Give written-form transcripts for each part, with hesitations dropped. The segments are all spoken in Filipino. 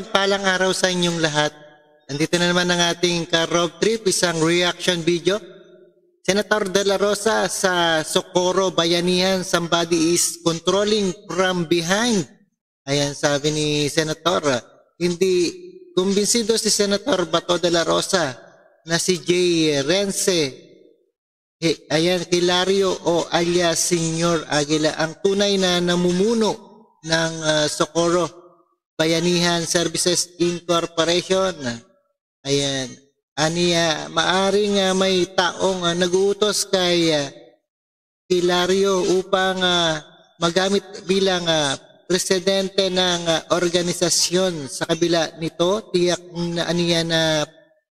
mapagpalang araw sa inyong lahat. Nandito na naman ang ating ka-road trip, isang reaction video. Senator De La Rosa sa Socorro Bayanihan, somebody is controlling from behind. Ayan, sabi ni Senator, hindi kumbinsido si Senator Bato de la Rosa na si Jay Rense, ayan, Hilario o alias Senyor Aguila, ang tunay na namumuno ng Socorro Bayanihan Services Incorporation. Ayan, aniya, maaring may taong nag-uutos kay Hilario upang magamit bilang presidente ng organisasyon. Sa kabila nito, tiyak na aniya na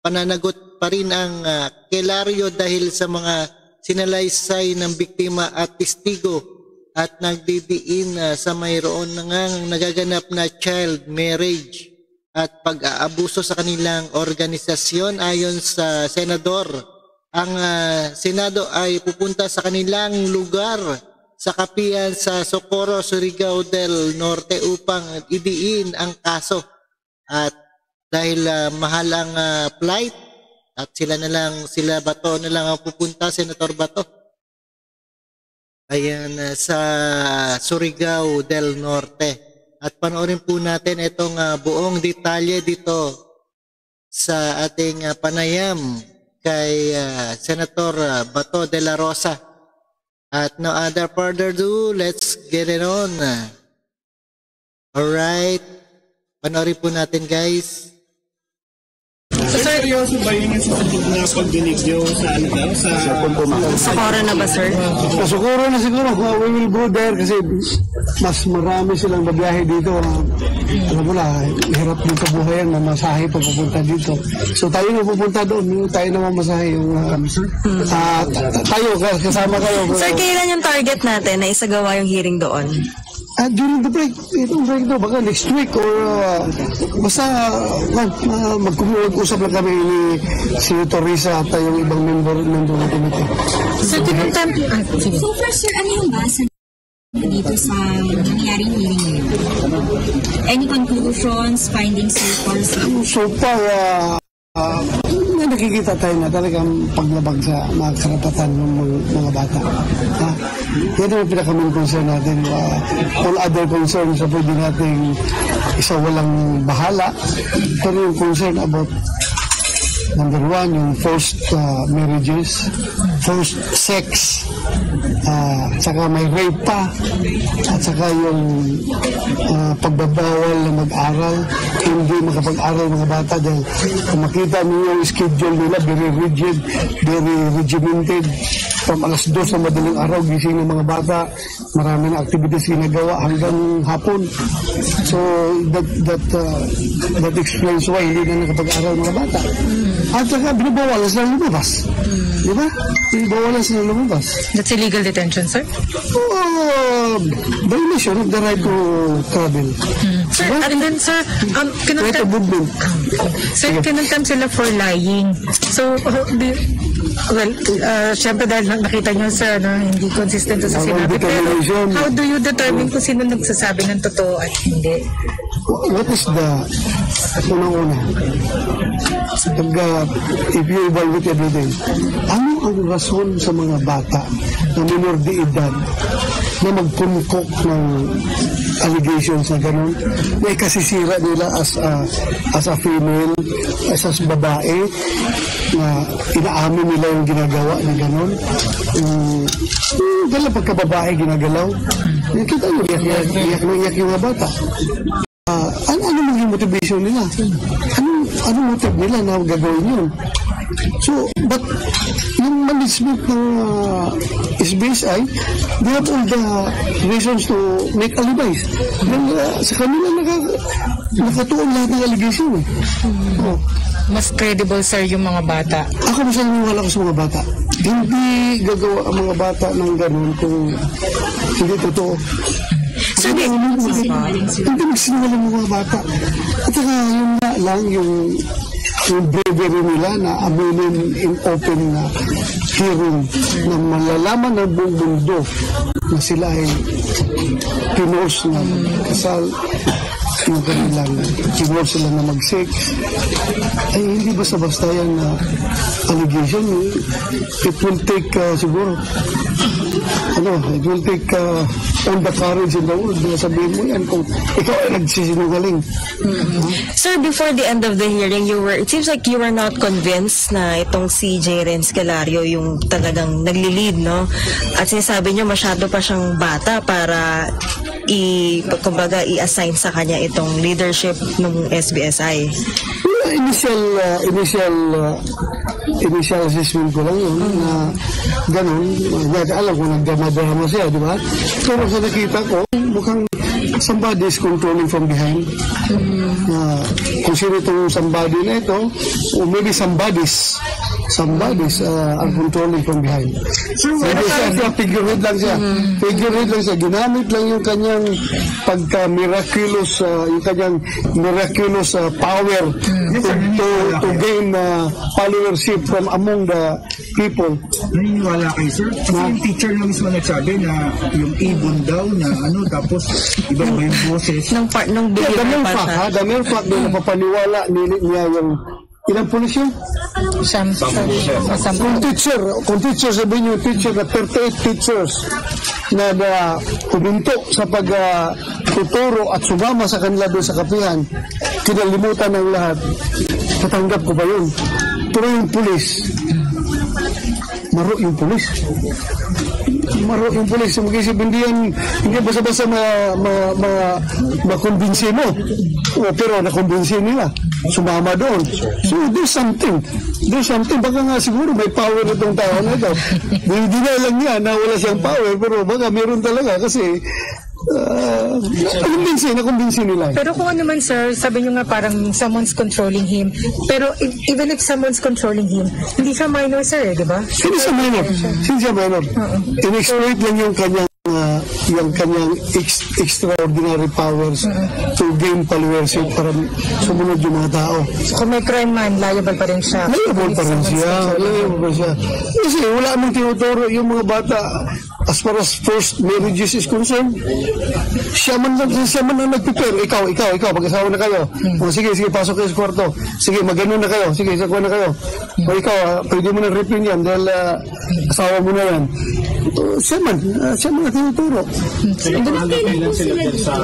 pananagot pa rin ang Hilario dahil sa mga sinalaysay ng biktima at testigo at nagdidiin sa mayroon nang nagaganap na child marriage at pag-aabuso sa kanilang organisasyon. Ayon sa senador, ang Senado ay pupunta sa kanilang lugar sa kapihan sa Socorro, Surigao del Norte upang idiin ang kaso. At dahil mahal ang flight at sila Bato na lang ang pupunta, Senator Bato. Ayan, sa Surigao del Norte. At panoorin po natin itong buong detalye dito sa ating panayam kay Senator Bato de la Rosa. At no other further ado, let's get it on. Alright, panoorin po natin, guys. Seryoso ba yung sasabog na pagdinig nyo sa ano daw? Sa Socorro na ba, sir? Sa Socorro na siguro. We will go there kasi mas marami silang babiyahe dito. Alam mo na, hirap din sa buhay yan, mamasahe pa pupunta dito. So tayo na pupunta doon, tayo na mamasahe yung tayo, kasama kayo. Sir, kailan yung target natin na isagawa yung hearing doon? During the break, itong break to, baka next week or basta mag-usap lang kami ni Senator Risa at yung ibang member ng committee. So, so far, sir, ano yung basa dito sa nangyaring hearing ngayon? Any conclusions, findings so far? So far, nakikita tayo na talagang paglabag sa mga karapatan ng mga bata. Yan ang pinaka-main concern natin. All other concerns na pwede natin isa walang bahala. Pero yung concern about number one, yung forced marriages, forced sex, saka may rape pa, at saka yung pagbabawal na mag-aral, hindi makapag-aral mga bata dahil kung makita niyo yung schedule nila, very rigid, very regimented. From alas 2 na madaling araw, gising ng mga bata, marami na activities ginagawa hanggang hapon. So that explains why hindi na nakapag-aral mga bata. At saka binabawalan sila lumabas. Di ba? Binabawalan sila lumabas. That's illegal detention, sir? Violation of the right to travel. Sir, diba? And then, sir, right to movement. Sir, kinontempt sila for lying. So, syempre dahil nakita nyo, sir, hindi consistent sa sinabi. Pero, how do you determine kung sino nagsasabi ng totoo at hindi? What is the unang-una? If you evaluate everything, ano ang rason sa mga bata na minor de edad na magpumukok ng allegations na gano'n, na ikasisira nila as a female, as babae, na inaamin nila yung ginagawa na gano'n. Dahil pagkababae ginagalaw, kita nyo, iyak yung mga bata. Ano yung motivation nila? Anong motive nila na gagawin yun? So, but yung management ng SBSI, they have all the reasons to make alibis. Sa kanila nakatuon lahat ng allegation. Mas credible, sir, yung mga bata. Ako mas naniniwala ko sa mga bata. Hindi gagawa ang mga bata ng ganun kung hindi totoo. Hindi magsinungaling mga bata. At saka yun na lang yung bravery nila na aminin in open na hearing na malalaman ng buong mundo na sila ay pinos na kasal. yung kanilang tinor sila na mag-sex. Ay, hindi basta-basta yan na allegation. It will take siguro it will take all the courage in the world na sabihin mo yan kung ikaw ay nagsisinungaling. Sir, before the end of the hearing, it seems like you were not convinced na itong si J. Renz Calario yung talagang nagli-lead, no? At sinasabi niyo masyado pa siyang bata para i-assign sa kanya itong leadership ng SBSI. Initial assessment ko lang yun na ganun. Alam ko nagdrama-drama siya, di ba? Pero sa nakita ko, mukhang somebody is controlling from behind. Kung sino itong somebody na ito, or maybe somebodies are controlling from behind. Maybe siya, figurehead lang siya. Figurehead lang siya. Ginamit lang yung kanyang pagka-miraculous, power to gain followership from among the people. Naniniwala kayo, sir? Kasi yung teacher na mismo nagsabi na yung ibon daw na tapos iba yung boses. Nung believer pa siya. The mere fact na napapaniwala niya yung ilang pulis yun? Kung teacher, sabihin yung teacher na 38 teachers na huminto sa pagtuturo at sumama sa kanila doon sa kapihan, kinalimutan ng lahat. Patanggap ko pa yun. Pero yung pulis, maro yung pulis. Mag-isip, hindi basta-basta makumbinsi mo. Pero nakumbinsi nila. Sumama doon. So there's something. Baka nga siguro may power na itong tao na ito. Hindi na lang niya na wala siyang power, pero baka meron talaga kasi nakumbinsi nila. Pero kung ano man, sir, sabi nyo nga parang someone's controlling him. Pero even if someone's controlling him, hindi siya minor, sir, di ba? Hindi siya minor. In-exploit lang yung kanyang extraordinary powers to gain followership para sumunod yung mga tao. So, kung may crime man, liable pa rin siya. Liable pa rin siya. Kasi wala namang tinuturo yung mga bata as far as first marriages is concerned. Siya man lang nag-prepare. Ikaw, pag-asawa na kayo. Sige, pasok kayo sa kwarto. Sige, mag-ganon na kayo. Sige, sakuha na kayo. O ikaw, pwede mo na ripin yan dahil asawa mo na yan. Siya man na tinuturo. Kailan sila sa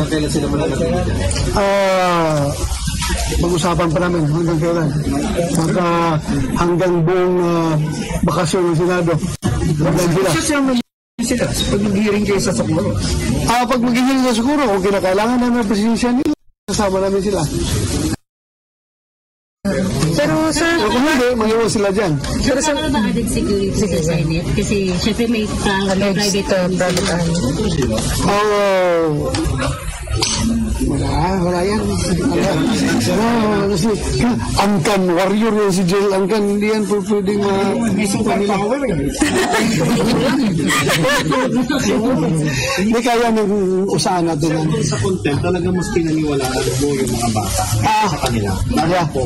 kailan sila mananatili? Mag-usapan pa namin hanggang kailan. Hanggang buong bakasyon ng Senado. Sila, pag mag-hearing kayo sa Socorro. Pag mag-hearing sa Socorro, kung kinakailangan namin ang presensya nila, kasama namin sila. Pero, sir, kung hindi, mag-iwan sila dyan. Pero sa ba added security sa Senate? Kasi syempre may private wala yan. Angkan, warrior yan si Joel Angkan. Hindi yan po pwedeng power Hindi kaya nang usahan natin yan. Sa content, talagang mas pinaniwalaan mo yung mga bata sa kanila. Bakit po?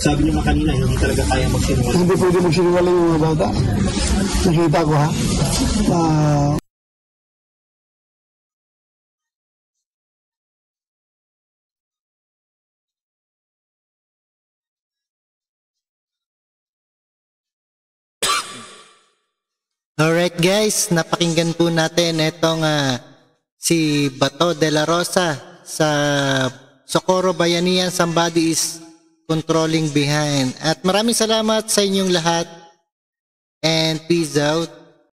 Sabi niyo kanina, hindi talaga kaya magsinungaling. Hindi pwede magsinungaling yung mga bata. Nakita ko ha. Alright guys, napakinggan po natin itong si Bato de la Rosa sa Socorro Bayanihan, somebody is controlling behind. At maraming salamat sa inyong lahat and peace out.